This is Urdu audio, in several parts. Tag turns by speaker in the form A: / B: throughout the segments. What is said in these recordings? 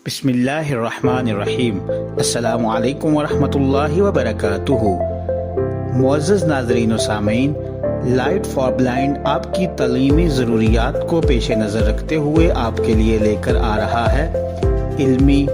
A: بسم اللہ الرحمن الرحیم۔ السلام علیکم ورحمۃ اللہ وبرکاتہ۔ معزز ناظرین و سامعین، لائٹ فار بلائنڈ آپ کی تعلیمی ضروریات کو پیش نظر رکھتے ہوئے آپ کے لیے لے کر آ رہا ہے علمی،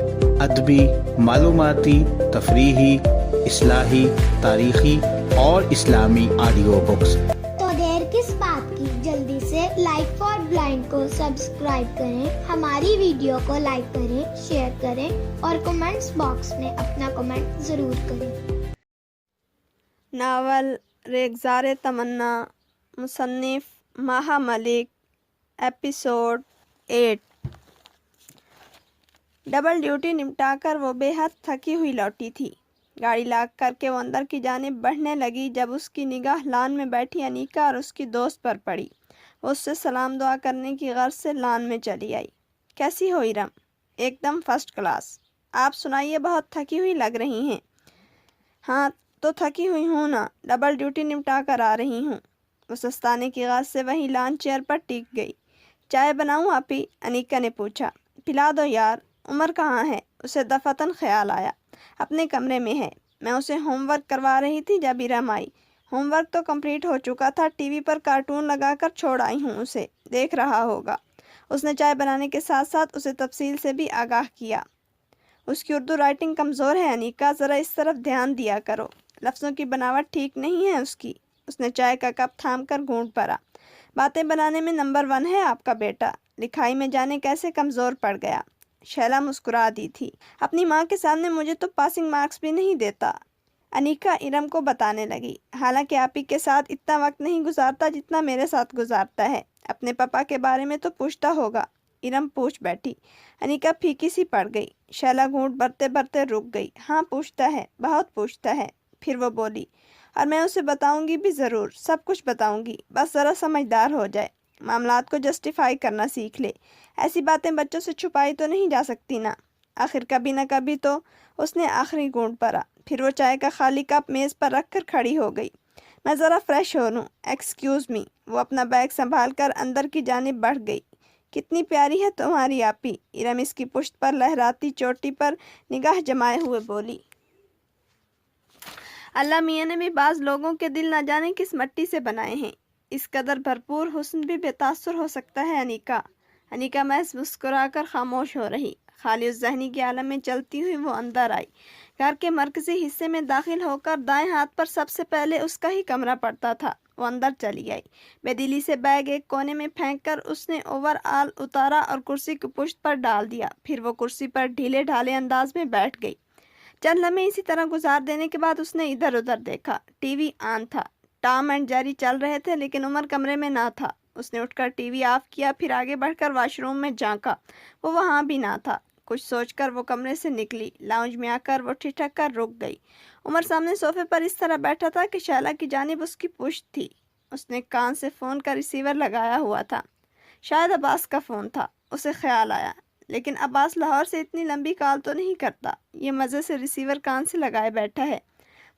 A: ادبی، معلوماتی، تفریحی، اصلاحی، تاریخی اور اسلامی آڈیو بکس۔
B: تو دیر کس بات کی، جلدی سے لائٹ فار بلائنڈ کو سبسکرائب کریں، ہماری ویڈیو کو لائک کریں، شیئر کریں اور کمنٹس باکس میں اپنا کمنٹ ضرور کریں۔
C: ناول ریگزار تمنا، مصنف ماہا ملک، ایپیسوڈ 8۔ ڈبل ڈیوٹی نمٹا کر وہ بے حد تھکی ہوئی لوٹی تھی۔ گاڑی لاک کر کے وہ اندر کی جانب بڑھنے لگی جب اس کی نگاہ لان میں بیٹھی انیکا اور اس کی دوست پر پڑی۔ وہ اس سے سلام دعا کرنے کی غرض سے لان میں چلی آئی۔ کیسی ہو ارم؟ ایک دم فرسٹ کلاس۔ آپ سنائیے، بہت تھکی ہوئی لگ رہی ہیں۔ ہاں تو تھکی ہوئی ہوں نا، ڈبل ڈیوٹی نمٹا کر آ رہی ہوں۔ وہ سستانے کی غرض سے وہیں لان چیئر پر ٹک گئی۔ چائے بناؤں آپی؟ انیکا نے پوچھا۔ پلا دو یار۔ عمر کہاں ہے؟ اسے دفعتاً خیال آیا۔ اپنے کمرے میں ہے، میں اسے ہوم ورک کروا رہی تھی جب ارم آئی۔ ہوم ورک تو کمپلیٹ ہو چکا تھا، ٹی وی پر کارٹون لگا کر چھوڑ آئی ہوں اسے، دیکھ رہا ہوگا۔ اس نے چائے بنانے کے ساتھ ساتھ اسے تفصیل سے بھی آگاہ کیا۔ اس کی اردو رائٹنگ کمزور ہے انیکا، ذرا اس طرف دھیان دیا کرو، لفظوں کی بناوٹ ٹھیک نہیں ہے اس کی۔ اس نے چائے کا کپ تھام کر گھونٹ بھرا۔ باتیں بنانے میں نمبر 1 ہے آپ کا بیٹا، لکھائی میں جانے کیسے کمزور پڑ گیا۔ شیلا مسکرا دی تھی۔ اپنی ماں کے سامنے مجھے تو پاسنگ مارکس بھی نہیں دیتا، انیکا ارم کو بتانے لگی۔ حالانکہ آپی کے ساتھ اتنا وقت نہیں گزارتا جتنا میرے ساتھ گزارتا ہے۔ اپنے پاپا کے بارے میں تو پوچھتا ہوگا۔ ارم پوچھ بیٹھی۔ انیکا پھیکی سی پڑ گئی۔ شیلا گھونٹ بھرتے بھرتے رک گئی۔ ہاں پوچھتا ہے، بہت پوچھتا ہے۔ پھر وہ بولی، اور میں اسے بتاؤں گی بھی ضرور، سب کچھ بتاؤں گی، بس ذرا سمجھدار ہو جائے، معاملات کو جسٹیفائی کرنا سیکھ لے۔ ایسی باتیں بچوں سے چھپائی تو نہیں جا سکتی نا، آخر کبھی نہ کبھی تو۔ اس نے آخری گھونٹ بھرا، پھر وہ چائے کا خالی کپ میز پر رکھ کر کھڑی ہو گئی۔ میں ذرا فریش ہو لوں، ایکسکیوز می۔ وہ اپنا بیگ سنبھال کر اندر کی جانب بڑھ گئی۔ کتنی پیاری ہے تمہاری آپی، ارم اس کی پشت پر لہراتی چوٹی پر نگاہ جمائے ہوئے بولی۔ اللہ میاں نے بھی بعض لوگوں کے دل نہ جانے کس مٹی سے بنائے ہیں، اس قدر بھرپور حسن بھی بے تاثر ہو سکتا ہے انیکا۔ انیکا محض مسکرا کر خاموش ہو رہی۔ خالی اس ذہنی کے عالم میں چلتی ہوئی وہ اندر آئی۔ گھر کے مرکزی حصے میں داخل ہو کر دائیں ہاتھ پر سب سے پہلے اس کا ہی کمرہ پڑتا تھا۔ وہ اندر چلی آئی۔ بے دلی سے بیگ ایک کونے میں پھینک کر اس نے اوور آل اتارا اور کرسی کی پشت پر ڈال دیا۔ پھر وہ کرسی پر ڈھیلے ڈھالے انداز میں بیٹھ گئی۔ چند لمحے اسی طرح گزار دینے کے بعد اس نے ادھر ادھر دیکھا۔ ٹی وی آن تھا، ٹام اینڈ جیری چل رہے تھے، لیکن عمر کمرے میں نہ تھا۔ اس نے اٹھ کر ٹی وی آف کیا، پھر آگے بڑھ کر واش روم میں جھانکا، وہ وہاں بھی نہ تھا۔ کچھ سوچ کر وہ کمرے سے نکلی۔ لاؤنج میں آ کر وہ ٹھٹک کر رک گئی۔ عمر سامنے صوفے پر اس طرح بیٹھا تھا کہ شیلا کی جانب اس کی پشت تھی۔ اس نے کان سے فون کا ریسیور لگایا ہوا تھا، شاید عباس کا فون تھا۔ اسے خیال آیا، لیکن عباس لاہور سے اتنی لمبی کال تو نہیں کرتا، یہ مزے سے ریسیور کان سے لگائے بیٹھا ہے۔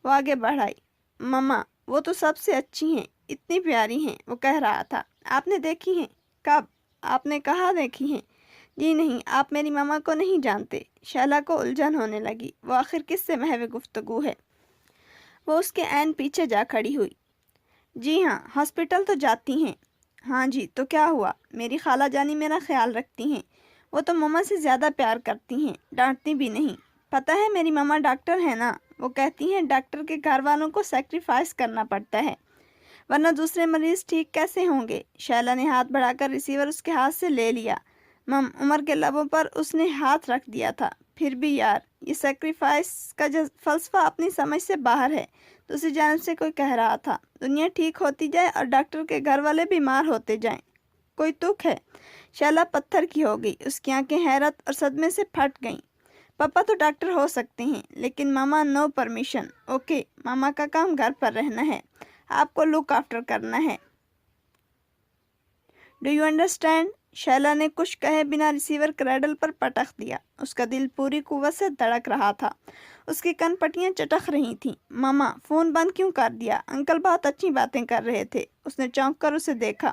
C: وہ آگے بڑھائی۔ مما وہ تو سب سے اچھی ہیں، اتنی پیاری ہیں، وہ کہہ رہا تھا۔ آپ نے دیکھی ہیں؟ کب؟ آپ نے کہاں دیکھی ہیں؟ جی نہیں، آپ میری ماما کو نہیں جانتے۔ شیلا کو الجھن ہونے لگی، وہ آخر کس سے محو گفتگو ہے۔ وہ اس کے عین پیچھے جا کھڑی ہوئی۔ جی ہاں، ہاسپٹل تو جاتی ہیں۔ ہاں جی، تو کیا ہوا؟ میری خالہ جانی میرا خیال رکھتی ہیں، وہ تو ماما سے زیادہ پیار کرتی ہیں، ڈانٹتی بھی نہیں۔ پتہ ہے میری ماما ڈاکٹر ہے نا، وہ کہتی ہیں ڈاکٹر کے گھر والوں کو سیکریفائس کرنا پڑتا ہے، ورنہ دوسرے مریض ٹھیک کیسے ہوں گے۔ شیلا نے ہاتھ بڑھا کر ریسیور اس کے ہاتھ سے لے لیا۔ عمر کے لبوں پر اس نے ہاتھ رکھ دیا تھا۔ پھر بھی یار، یہ سیکریفائس کا فلسفہ اپنی سمجھ سے باہر ہے۔ دوسری جانب سے کوئی کہہ رہا تھا، دنیا ٹھیک ہوتی جائے اور ڈاکٹر کے گھر والے بیمار ہوتے جائیں، کوئی تک ہے؟ شیلا پتھر کی ہو گئی، اس کی آنکھیں حیرت اور صدمے سے پھٹ گئیں۔ پاپا تو ڈاکٹر ہو سکتے ہیں، لیکن ماما نو پرمیشن۔ اوکے، ماما کا کام گھر پر رہنا ہے، آپ کو لک آفٹر کرنا ہے۔ Do you understand? شیلا نے کچھ کہے بنا ریسیور کریڈل پر پٹخ دیا۔ اس کا دل پوری قوت سے دھڑک رہا تھا، اس کی کن پٹیاں چٹخ رہی تھیں۔ ماما فون بند کیوں کر دیا؟ انکل بہت اچھی باتیں کر رہے تھے۔ اس نے چونک کر اسے دیکھا۔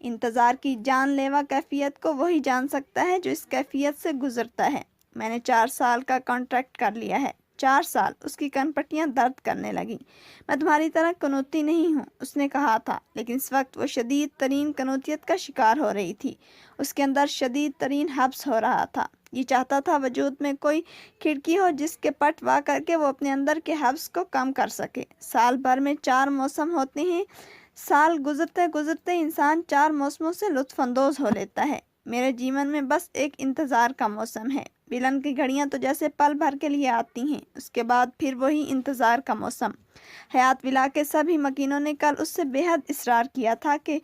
C: انتظار کی جان لیوا کیفیت کو وہی جان سکتا ہے جو اس کیفیت سے گزرتا ہے۔ میں نے 4 سال کا کانٹریکٹ کر لیا ہے۔ 4 سال۔ اس کی کن پٹیاں درد کرنے لگیں۔ میں تمہاری طرح کنوتی نہیں ہوں، اس نے کہا تھا، لیکن اس وقت وہ شدید ترین کنوتیت کا شکار ہو رہی تھی۔ اس کے اندر شدید ترین حبس ہو رہا تھا۔ یہ چاہتا تھا وجود میں کوئی کھڑکی ہو جس کے پٹ وا کر کے وہ اپنے اندر کے حبس کو کم کر سکے۔ سال بھر میں 4 موسم ہوتے ہیں۔ سال گزرتے گزرتے انسان 4 موسموں سے لطف اندوز ہو لیتا ہے۔ میرے جیون میں بس ایک انتظار کا موسم ہے۔ ویلن کی گھڑیاں تو جیسے پل بھر کے لیے آتی ہیں، اس کے بعد پھر وہی انتظار کا موسم۔ حیات ولا کے سبھی مکینوں نے کل اس سے بے حد اصرار کیا تھا کہ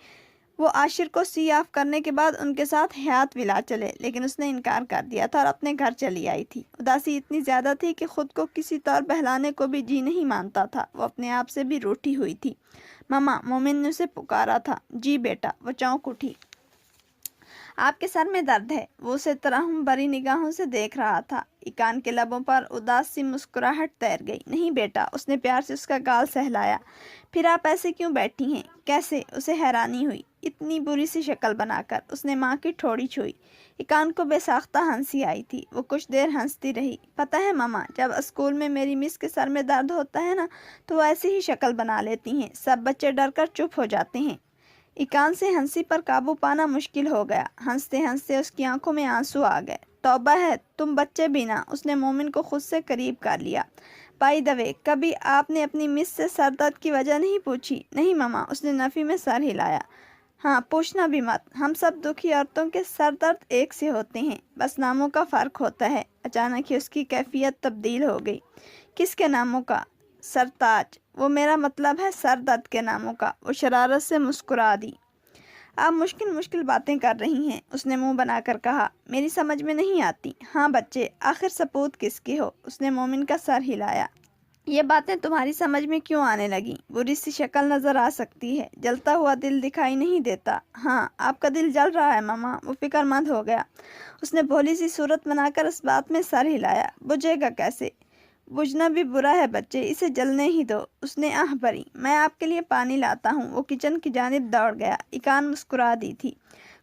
C: وہ عاشر کو سی آف کرنے کے بعد ان کے ساتھ حیات ولا چلے، لیکن اس نے انکار کر دیا تھا اور اپنے گھر چلی آئی تھی۔ اداسی اتنی زیادہ تھی کہ خود کو کسی طور بہلانے کو بھی جی نہیں مانتا تھا۔ وہ اپنے آپ سے بھی روٹھی ہوئی تھی۔ ماما، مومن نے اسے پکارا تھا۔ جی بیٹا۔ وہ چونک اٹھی۔ آپ کے سر میں درد ہے؟ وہ اسے ترحم بری نگاہوں سے دیکھ رہا تھا۔ ایکان کے لبوں پر اداس سی مسکراہٹ تیر گئی۔ نہیں بیٹا، اس نے پیار سے اس کا گال سہلایا۔ پھر آپ ایسے کیوں بیٹھی ہیں؟ کیسے؟ اسے حیرانی ہوئی۔ اتنی بری سی شکل بنا کر۔ اس نے ماں کی ٹھوڑی چھوئی۔ ایکان کو بے ساختہ ہنسی آئی تھی۔ وہ کچھ دیر ہنستی رہی۔ پتہ ہے ماما، جب اسکول میں میری مس کے سر میں درد ہوتا ہے نا تو وہ ایسی ہی شکل بنا لیتی ہیں۔ سب بچے ڈر کر چپ ہو جاتے ہیں۔ ایکان سے ہنسی پر قابو پانا مشکل ہو گیا۔ ہنستے ہنستے اس کی آنکھوں میں آنسو آ گئے۔ توبہ ہے، تم بچے بھی نہ۔ اس نے مومن کو خود سے قریب کر لیا۔ بائی دا وے، کبھی آپ نے اپنی مس سے سر درد کی وجہ نہیں پوچھی؟ نہیں ماما، اس نے نفی میں سر ہلایا۔ ہاں، پوچھنا بھی مت۔ ہم سب دکھی عورتوں کے سر درد ایک سے ہوتے ہیں، بس ناموں کا فرق ہوتا ہے۔ اچانک ہی اس کی کیفیت تبدیل ہو گئی۔ کس کے ناموں کا؟ سرتاج۔ وہ میرا مطلب ہے سر درد کے ناموں کا۔ وہ شرارت سے مسکرا دی۔ آپ مشکل باتیں کر رہی ہیں، اس نے منہ بنا کر کہا۔ میری سمجھ میں نہیں آتی۔ ہاں بچے، آخر سپوت کس کے ہو؟ اس نے مومن کا سر ہلایا۔ یہ باتیں تمہاری سمجھ میں کیوں آنے لگیں؟ بری سی شکل نظر آ سکتی ہے، جلتا ہوا دل دکھائی نہیں دیتا۔ ہاں، آپ کا دل جل رہا ہے ماما۔ وہ فکر مند ہو گیا۔ اس نے بھولی سی صورت بنا کر اس بات میں سر ہلایا۔ بجھے گا کیسے؟ بجھنا بھی برا ہے بچے، اسے جلنے ہی دو۔ اس نے آہ بھری۔ میں آپ کے لیے پانی لاتا ہوں۔ وہ کچن کی جانب دوڑ گیا۔ ایکان مسکرا دی تھی۔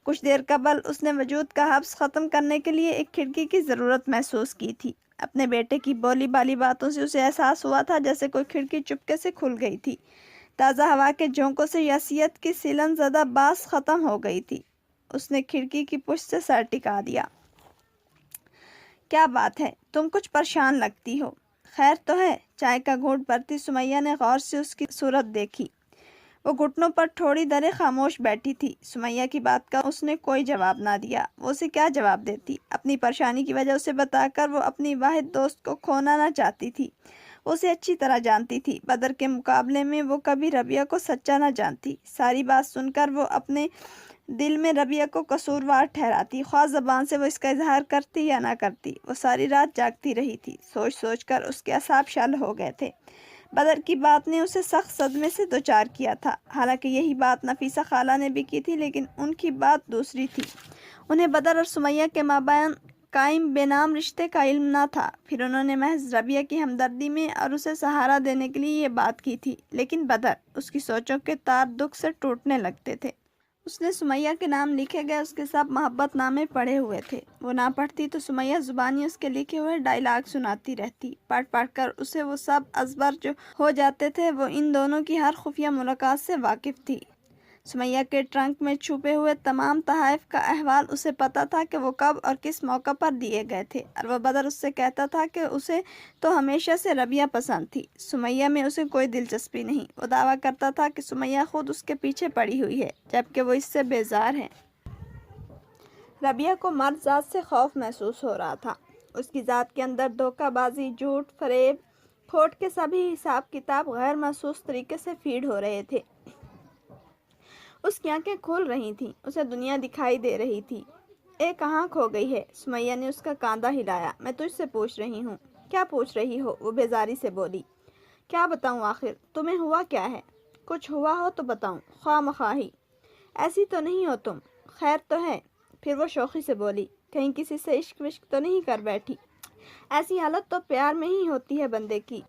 C: کچھ دیر قبل اس نے وجود کا حبس ختم کرنے کے لیے ایک کھڑکی کی ضرورت محسوس کی تھی۔ اپنے بیٹے کی بولی بالی باتوں سے اسے احساس ہوا تھا جیسے کوئی کھڑکی چپکے سے کھل گئی تھی۔ تازہ ہوا کے جھونکوں سے یاسیت کی سیلن زدہ باس ختم ہو گئی تھی۔ اس نے کھڑکی کی پشت سے سر ٹکا دیا۔ کیا بات ہے؟ تم کچھ پریشان لگتی ہو۔ خیر تو ہے؟ چائے کا گھونٹ بھرتی سمیہ نے غور سے اس کی صورت دیکھی۔ وہ گھٹنوں پر تھوڑی دیر خاموش بیٹھی تھی۔ سمیہ کی بات کا اس نے کوئی جواب نہ دیا۔ وہ اسے کیا جواب دیتی؟ اپنی پریشانی کی وجہ اسے بتا کر وہ اپنی واحد دوست کو کھونا نہ چاہتی تھی۔ وہ اسے اچھی طرح جانتی تھی۔ بدر کے مقابلے میں وہ کبھی ربیہ کو سچا نہ جانتی۔ ساری بات سن کر وہ اپنے دل میں ربیہ کو قصوروار ٹھہراتی، خواہ زبان سے وہ اس کا اظہار کرتی یا نہ کرتی۔ وہ ساری رات جاگتی رہی تھی۔ سوچ سوچ کر اس کے اعصاب شل ہو گئے تھے۔ بدر کی بات نے اسے سخت صدمے سے دوچار کیا تھا۔ حالانکہ یہی بات نفیسہ خالہ نے بھی کی تھی، لیکن ان کی بات دوسری تھی۔ انہیں بدر اور سمیہ کے مابین قائم بے نام رشتے کا علم نہ تھا۔ پھر انہوں نے محض ربیہ کی ہمدردی میں اور اسے سہارا دینے کے لیے یہ بات کی تھی۔ لیکن بدر، اس کی سوچوں کے تار دکھ سے ٹوٹنے لگتے تھے۔ اس نے سمیہ کے نام لکھے گئے اس کے سب محبت نامے پڑھے ہوئے تھے۔ وہ نہ پڑھتی تو سمیہ زبانی اس کے لکھے ہوئے ڈائلاگ سناتی رہتی۔ پڑھ پڑھ کر اسے وہ سب ازبر جو ہو جاتے تھے۔ وہ ان دونوں کی ہر خفیہ ملاقات سے واقف تھی۔ سمیہ کے ٹرنک میں چھپے ہوئے تمام تحائف کا احوال اسے پتہ تھا کہ وہ کب اور کس موقع پر دیے گئے تھے، اور وہ بدر اس سے کہتا تھا کہ اسے تو ہمیشہ سے ربیہ پسند تھی، سمیہ میں اسے کوئی دلچسپی نہیں۔ وہ دعویٰ کرتا تھا کہ سمیہ خود اس کے پیچھے پڑی ہوئی ہے، جبکہ وہ اس سے بیزار ہے۔ ربیہ کو مرد ذات سے خوف محسوس ہو رہا تھا۔ اس کی ذات کے اندر دھوکہ بازی، جھوٹ، فریب، کھوٹ کے سبھی حساب کتاب غیر محسوس طریقے سے فیڈ ہو رہے تھے۔ اس کی آنکھیں کھل رہی تھیں، اسے دنیا دکھائی دے رہی تھی۔ کہاں کھو گئی ہے؟ سمیہ نے اس کا کاندھا ہلایا۔ میں تجھ سے پوچھ رہی ہوں۔ کیا پوچھ رہی ہو؟ وہ بیزاری سے بولی۔ کیا بتاؤں آخر؟ تمہیں ہوا کیا ہے؟ کچھ ہوا ہو تو بتاؤں، خواہ مخواہی۔ ایسی تو نہیں ہو تم؟ خیر تو ہے؟ پھر وہ شوخی سے بولی، کہیں کسی سے عشق وشق تو نہیں کر بیٹھی؟ ایسی حالت تو پیار میں ہی ہوتی ہے بندے کی۔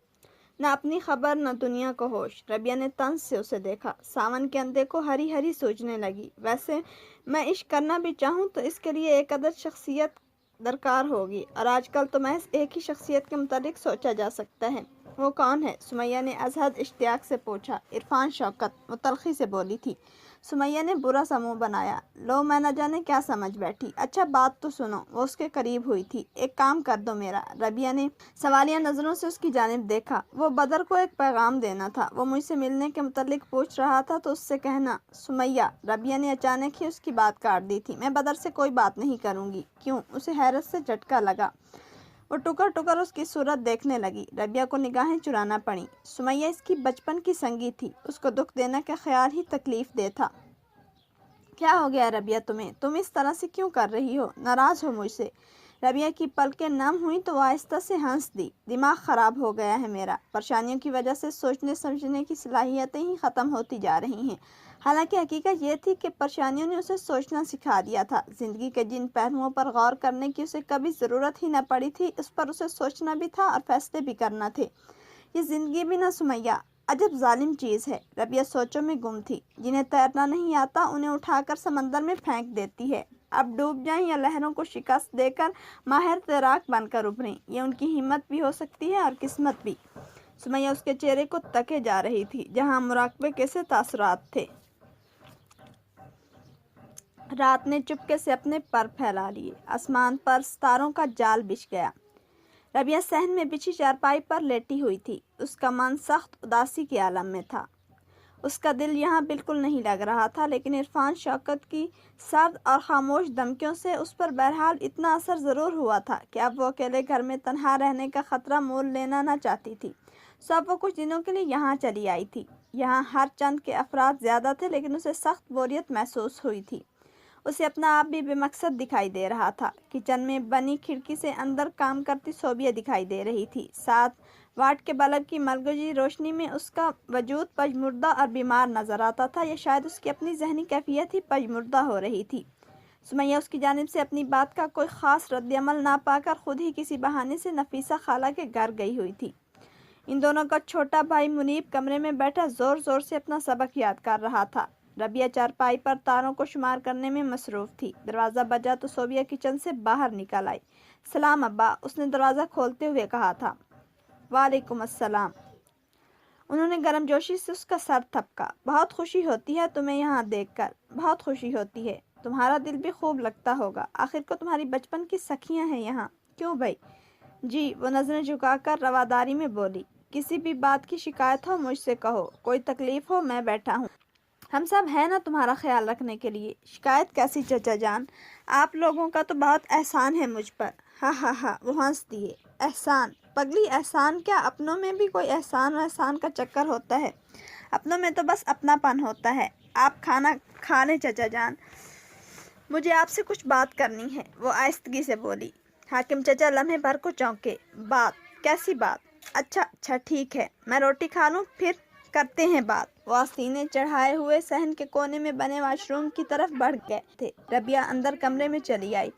C: نہ اپنی خبر نہ دنیا کو ہوش۔ ربیہ نے طنز سے اسے دیکھا۔ ساون کے اندھے کو ہری ہری سوچنے لگی۔ ویسے میں عشق کرنا بھی چاہوں تو اس کے لیے ایک عدد شخصیت درکار ہوگی، اور آج کل تو محض ایک ہی شخصیت کے متعلق سوچا جا سکتا ہے۔ وہ کون ہے؟ سمیہ نے ازحد اشتیاق سے پوچھا۔ عرفان شوکت، وہ تلخی سے بولی تھی۔ سمیہ نے برا سا منہ بنایا۔ لو، میں نہ جانے کیا سمجھ بیٹھی۔ اچھا بات تو سنو۔ وہ اس کے قریب ہوئی تھی۔ ایک کام کر دو میرا۔ ربیہ نے سوالیہ نظروں سے اس کی جانب دیکھا۔ وہ بدر کو ایک پیغام دینا تھا۔ وہ مجھ سے ملنے کے متعلق پوچھ رہا تھا تو اس سے کہنا۔ سمیہ، ربیہ نے اچانک ہی اس کی بات کاٹ دی تھی۔ میں بدر سے کوئی بات نہیں کروں گی۔ کیوں؟ اسے حیرت سے جھٹکا لگا۔ وہ ٹکر ٹکر اس کی صورت دیکھنے لگی۔ ربیہ کو نگاہیں چرانا پڑیں۔ سمیہ اس کی بچپن کی سنگی تھی۔ اس کو دکھ دینے کا خیال ہی تکلیف دہ تھا۔ کیا ہو گیا ربیہ تمہیں؟ تم اس طرح سے کیوں کر رہی ہو؟ ناراض ہو مجھ سے؟ ربیہ کی پلکیں نم ہوئیں تو وہ آہستہ سے ہنس دی۔ دماغ خراب ہو گیا ہے میرا۔ پریشانیوں کی وجہ سے سوچنے سمجھنے کی صلاحیتیں ہی ختم ہوتی جا رہی ہیں۔ حالانکہ حقیقت یہ تھی کہ پریشانیوں نے اسے سوچنا سکھا دیا تھا۔ زندگی کے جن پہلوؤں پر غور کرنے کی اسے کبھی ضرورت ہی نہ پڑی تھی، اس پر اسے سوچنا بھی تھا اور فیصلے بھی کرنا تھے۔ یہ زندگی بھی نہ سمیہ، عجب ظالم چیز ہے۔ ربیہ سوچوں میں گم تھی۔ جنہیں تیرنا نہیں آتا انہیں اٹھا کر سمندر میں پھینک دیتی ہے۔ اب ڈوب جائیں یا لہروں کو شکست دے کر ماہر تیراک بن کر ابھریں، یہ ان کی ہمت بھی ہو سکتی ہے اور قسمت بھی۔ سمیہ اس کے چہرے کو تکے جا رہی تھی جہاں مراقبے کے سے تاثرات تھے۔ رات نے چپکے سے اپنے پر پھیلا لیے۔ آسمان پر ستاروں کا جال بچھ گیا۔ ربیہ صحن میں بچھی چارپائی پر لیٹی ہوئی تھی۔ اس کا من سخت اداسی کے عالم میں تھا۔ اس کا دل یہاں بالکل نہیں لگ رہا تھا، لیکن عرفان شوکت کی سرد اور خاموش دھمکیوں سے اس پر بہرحال اتنا اثر ضرور ہوا تھا کہ اب وہ اکیلے گھر میں تنہا رہنے کا خطرہ مول لینا نہ چاہتی تھی۔ سب وہ کچھ دنوں کے لیے یہاں چلی آئی تھی۔ یہاں ہر چند کے افراد زیادہ تھے، لیکن اسے سخت بوریت محسوس ہوئی تھی۔ اسے اپنا آپ بھی بے مقصد دکھائی دے رہا تھا۔ کچن میں بنی کھڑکی سے اندر کام کرتی صوبیہ دکھائی دے رہی تھی۔ 7 واٹ کے بلب کی ملگوجی روشنی میں اس کا وجود پژمردہ اور بیمار نظر آتا تھا، یا شاید اس کی اپنی ذہنی کیفیت ہی پژمردہ ہو رہی تھی۔ سمیہ اس کی جانب سے اپنی بات کا کوئی خاص رد عمل نہ پا کر خود ہی کسی بہانے سے نفیسہ خالہ کے گھر گئی ہوئی تھی۔ ان دونوں کا چھوٹا بھائی منیب کمرے میں بیٹھا زور زور سے اپنا سبق یاد کر رہا تھا۔ ربیہ چارپائی پر تاروں کو شمار کرنے میں مصروف تھی۔ دروازہ بجا تو صوبیہ کچن سے باہر نکل آئی۔ سلام ابا، اس نے دروازہ کھولتے ہوئے کہا تھا۔ وعلیکم السلام۔ انہوں نے گرم جوشی سے اس کا سر تھپکا۔ بہت خوشی ہوتی ہے تمہیں یہاں دیکھ کر، بہت خوشی ہوتی ہے۔ تمہارا دل بھی خوب لگتا ہوگا، آخر کو تمہاری بچپن کی سکھیاں ہیں یہاں۔ کیوں بھائی؟ جی، وہ نظریں جھکا کر رواداری میں بولی۔ کسی بھی بات کی شکایت ہو مجھ سے کہو، کوئی تکلیف ہو میں بیٹھا ہوں۔ ہم سب ہیں نا تمہارا خیال رکھنے کے لیے۔ شکایت کیسی چچا جان؟ آپ لوگوں کا تو بہت احسان ہے مجھ پر۔ ہاں ہاں ہاں، وہ ہنس دیے۔ احسان؟ پگلی احسان کیا؟ اپنوں میں بھی کوئی احسان و احسان کا چکر ہوتا ہے؟ اپنوں میں تو بس اپنا پن ہوتا ہے۔ آپ کھانا کھا لیں چچا جان، مجھے آپ سے کچھ بات کرنی ہے، وہ آہستگی سے بولی۔ حاکم چچا لمحے بھر کو چونکے۔ بات؟ کیسی بات؟ اچھا ٹھیک ہے، میں روٹی کھا لوں پھر کرتے ہیں بات۔ وہ آستینے چڑھائے ہوئے صحن کے کونے میں بنے واش روم کی طرف بڑھ گئے تھے۔ ربیہ اندر کمرے میں چلی آئی۔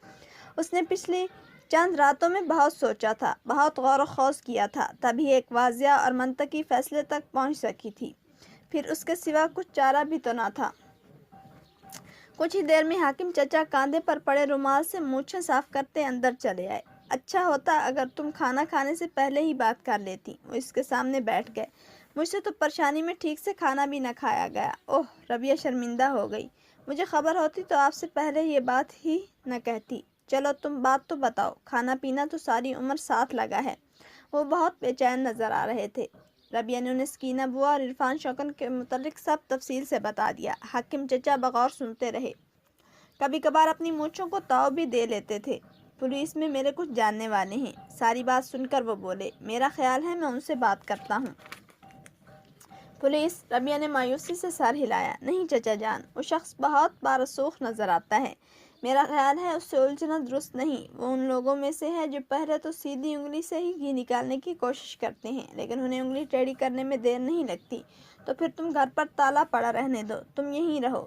C: اس نے پچھلی چند راتوں میں بہت سوچا تھا، بہت غور و خوض کیا تھا، تبھی ایک واضح اور منطقی فیصلے تک پہنچ سکی تھی۔ پھر اس کے سوا کچھ چارہ بھی تو نہ تھا۔ کچھ ہی دیر میں حاکم چچا کاندھے پر پڑے رومال سے مونچھیں صاف کرتے اندر چلے آئے۔ اچھا ہوتا اگر تم کھانا کھانے سے پہلے ہی بات کر لیتی۔ وہ اس کے سامنے بیٹھ گئے۔ مجھ سے تو پریشانی میں ٹھیک سے کھانا بھی نہ کھایا گیا۔ اوہ، ربیہ شرمندہ ہو گئی۔ مجھے خبر ہوتی تو آپ سے پہلے یہ بات ہی نہ کہتی۔ چلو تم بات تو بتاؤ، کھانا پینا تو ساری عمر ساتھ لگا ہے۔ وہ بہت بے چین نظر آ رہے تھے۔ ربیہ نے انہیں سکینہ بوا اور عرفان شوکت کے متعلق سب تفصیل سے بتا دیا۔ حاکم چچا بغور سنتے رہے۔ کبھی کبھار اپنی مونچھوں کو تاؤ بھی دے لیتے تھے۔ پولیس میں میرے کچھ جاننے والے ہیں۔ ساری بات سن کر وہ بولے۔ میرا خیال ہے میں ان سے بات کرتا ہوں۔ پولیس؟ ربیہ نے مایوسی سے سر ہلایا۔ نہیں چچا جان، وہ شخص بہت بارسوخ نظر آتا ہے۔ میرا خیال ہے اس سے الجھنا درست نہیں۔ وہ ان لوگوں میں سے ہے جو پہلے تو سیدھی انگلی سے ہی گھی نکالنے کی کوشش کرتے ہیں، لیکن انہیں انگلی ٹیڑھی کرنے میں دیر نہیں لگتی۔ تو پھر تم گھر پر تالا پڑا رہنے دو، تم یہیں رہو۔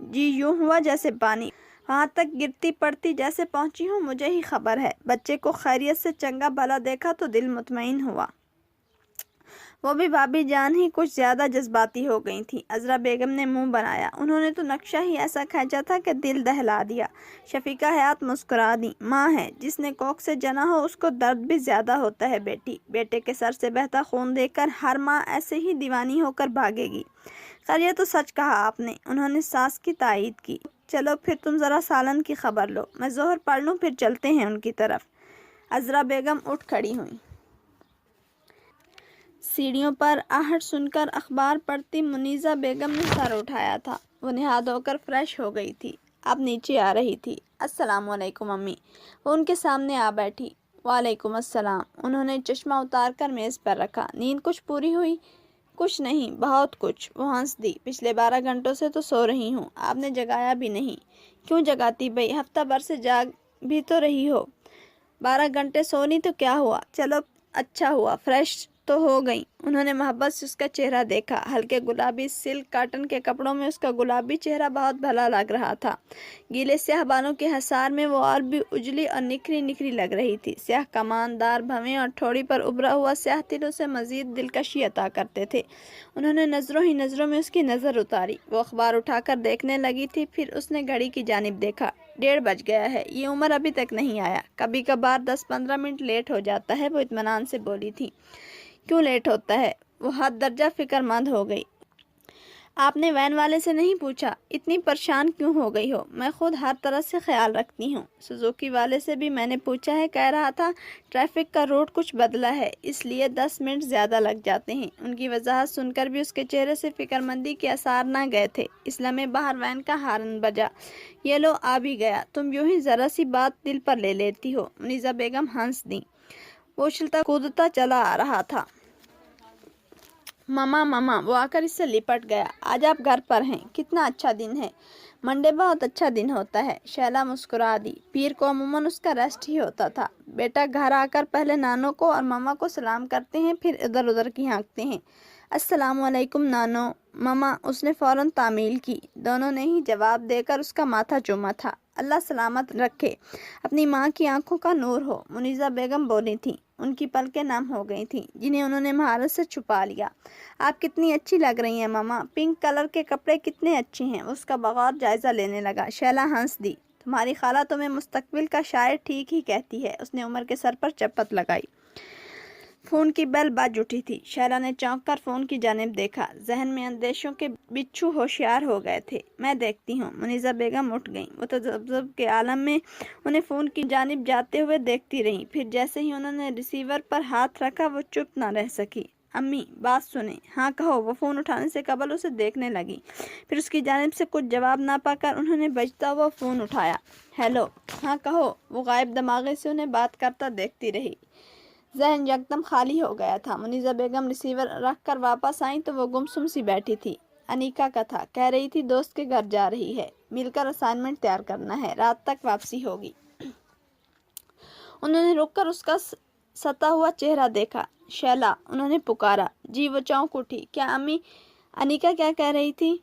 C: جی یوں ہوا جیسے پانی، وہاں تک گرتی پڑتی جیسے پہنچی ہوں مجھے ہی خبر ہے۔ بچے کو خیریت سے چنگا بھلا دیکھا تو دل مطمئن ہوا۔ وہ بھی بھابھی جان ہی کچھ زیادہ جذباتی ہو گئی تھی۔ عذرا بیگم نے منہ بنایا، انہوں نے تو نقشہ ہی ایسا کھینچا تھا کہ دل دہلا دیا۔ شفیقہ حیات مسکرا دی، ماں ہے، جس نے کوکھ سے جنا ہو اس کو درد بھی زیادہ ہوتا ہے بیٹی۔ بیٹے کے سر سے بہتا خون دیکھ کر ہر ماں ایسے ہی دیوانی ہو کر بھاگے گی۔ خیر یہ تو سچ کہا آپ نے، انہوں نے ساس کی تائید کی۔ چلو پھر تم ذرا سالن کی خبر لو، میں ظہر پڑھ لوں پھر چلتے ہیں ان کی طرف۔ عذرا بیگم اٹھ کھڑی ہوئیں۔ سیڑھیوں پر آہٹ سن کر اخبار پڑھتی منیزہ بیگم نے سر اٹھایا تھا۔ وہ نہا دھو کر فریش ہو گئی تھی، اب نیچے آ رہی تھی۔ السلام علیکم امی، وہ ان کے سامنے آ بیٹھی۔ وعلیکم السلام۔ انہوں نے چشمہ اتار کر میز پر رکھا۔ نیند کچھ پوری ہوئی؟ کچھ نہیں، بہت کچھ، وہ ہنس دی۔ پچھلے 12 گھنٹوں سے تو سو رہی ہوں، آپ نے جگایا بھی نہیں۔ کیوں جگاتی بھئی، ہفتہ بھر سے جاگ بھی تو رہی ہو۔ 12 گھنٹے سونی تو کیا ہوا، چلو اچھا ہوا فریش تو ہو گئی۔ انہوں نے محبت سے اس کا چہرہ دیکھا۔ ہلکے گلابی سلک کاٹن کے کپڑوں میں اس کا گلابی چہرہ بہت بھلا لگ رہا تھا۔ گیلے سیاہ بالوں کے حصار میں وہ اور بھی اجلی اور نکھری نکھری لگ رہی تھی۔ سیاہ کمان دار بھویں اور ٹھوڑی پر ابھرا ہوا سیاہ تل اسے مزید دلکشی عطا کرتے تھے۔ انہوں نے نظروں ہی نظروں میں اس کی نظر اتاری۔ وہ اخبار اٹھا کر دیکھنے لگی تھی، پھر اس نے گھڑی کی جانب دیکھا۔ 1:30 بج گیا ہے، یہ عمر ابھی تک نہیں آیا، کبھی کبھار 10-15 منٹ لیٹ ہو جاتا ہے، وہ اطمینان سے بولی تھی۔ کیوں لیٹ ہوتا ہے؟ وہ حد درجہ فکر مند ہو گئی۔ آپ نے وین والے سے نہیں پوچھا اتنی پریشان کیوں ہو گئی ہو؟ میں خود ہر طرح سے خیال رکھتی ہوں۔ سوزوکی والے سے بھی میں نے پوچھا ہے، کہہ رہا تھا ٹریفک کا روٹ کچھ بدلا ہے، اس لیے 10 منٹ زیادہ لگ جاتے ہیں۔ ان کی وضاحت سن کر بھی اس کے چہرے سے فکر مندی کے آثار نہ گئے تھے۔ اس لمحے باہر وین کا ہارن بجا۔ یہ لو آ بھی گیا، تم یوں ہی ذرا سی بات دل پر لے لیتی ہو۔ منیزہ بیگم ہنس دیں۔ وہ اچھلتا کودتا چلا آ رہا تھا۔ ماما، وہ آ کر اس سے لپٹ گیا۔ آج آپ گھر پر ہیں، کتنا اچھا دن ہے۔ منڈے بہت اچھا دن ہوتا ہے، شیلا مسکرا دی۔ پیر کو عموماً اس کا ریسٹ ہی ہوتا تھا۔ بیٹا گھر آ کر پہلے نانو کو اور ماما کو سلام کرتے ہیں، پھر ادھر ادھر کی ہانکتے ہیں۔ السلام علیکم نانو، ماما، اس نے فوراً تعمیل کی۔ دونوں نے ہی جواب دے کر اس کا ماتھا چوما تھا۔ اللہ سلامت رکھے، اپنی ماں کی آنکھوں کا نور ہو، منیزہ بیگم بولی تھیں۔ ان کی پلکیں نم ہو گئی تھیں، جنہیں انہوں نے مہارت سے چھپا لیا۔ آپ کتنی اچھی لگ رہی ہیں ماما، پنک کلر کے کپڑے کتنے اچھے ہیں۔ اس کا بغور جائزہ لینے لگا۔ شیلا ہنس دی۔ تمہاری خالہ تمہیں مستقبل کا شاعر ٹھیک ہی کہتی ہے۔ اس نے عمر کے سر پر چپت لگائی۔ فون کی بیل بج اٹھی تھی۔ شیلا نے چونک کر فون کی جانب دیکھا۔ ذہن میں اندیشوں کے بچھو ہوشیار ہو گئے تھے۔ میں دیکھتی ہوں۔ منیزہ بیگم اٹھ گئیں۔ وہ تذبذب کے عالم میں انہیں فون کی جانب جاتے ہوئے دیکھتی رہیں۔ پھر جیسے ہی انہوں نے ریسیور پر ہاتھ رکھا وہ چپ نہ رہ سکی۔ امی بات سنیں۔ ہاں کہو۔ وہ فون اٹھانے سے قبل اسے دیکھنے لگی۔ پھر اس کی جانب سے کچھ جواب نہ پا کر انہوں نے بجتا ہوا فون اٹھایا۔ ہیلو، ہاں کہو۔ وہ غائب دماغے سے انہیں بات کرتا دیکھتی رہی۔ ذہن یکدم خالی ہو گیا تھا۔ منیزہ بیگم ریسیور رکھ کر واپس آئیں تو وہ گمسم سی بیٹھی تھی۔ انیکا کا تھا، کہہ رہی تھی دوست کے گھر جا رہی ہے، مل کر اسائنمنٹ تیار کرنا ہے، رات تک واپسی ہوگی۔ انہوں نے رک کر اس کا ستا ہوا چہرہ دیکھا۔ شیلا، انہوں نے پکارا۔ جی، وہ چونک اٹھی۔ کیا امی؟ انیکا کیا کہہ رہی تھی؟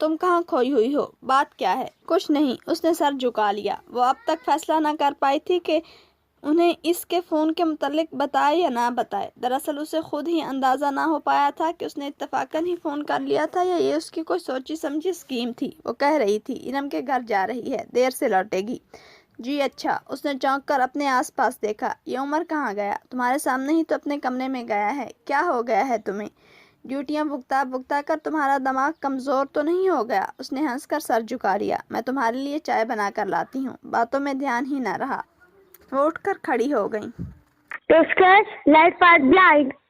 C: تم کہاں کھوئی ہوئی ہو؟ بات کیا ہے؟ کچھ نہیں، اس نے سر جھکا لیا۔ وہ اب تک فیصلہ نہ کر پائی تھی کہ انہیں اس کے فون کے متعلق بتائے یا نہ بتائے۔ دراصل اسے خود ہی اندازہ نہ ہو پایا تھا کہ اس نے اتفاقاً ہی فون کر لیا تھا یا یہ اس کی کوئی سوچی سمجھی اسکیم تھی۔ وہ کہہ رہی تھی انم کے گھر جا رہی ہے، دیر سے لوٹے گی۔ جی اچھا۔ اس نے چونک کر اپنے آس پاس دیکھا۔ یہ عمر کہاں گیا؟ تمہارے سامنے ہی تو اپنے کمرے میں گیا ہے۔ کیا ہو گیا ہے تمہیں؟ ڈیوٹیاں بھگتا بھگتا کر تمہارا دماغ کمزور تو نہیں ہو گیا؟ اس نے ہنس کر سر جھکا لیا۔ میں تمہارے لیے چائے بنا کر لاتی ہوں۔ باتوں میں دھیان ہی نہ رہا۔ وہ اٹھ کر کھڑی ہو گئیں۔
B: Discuss Light Path Blind.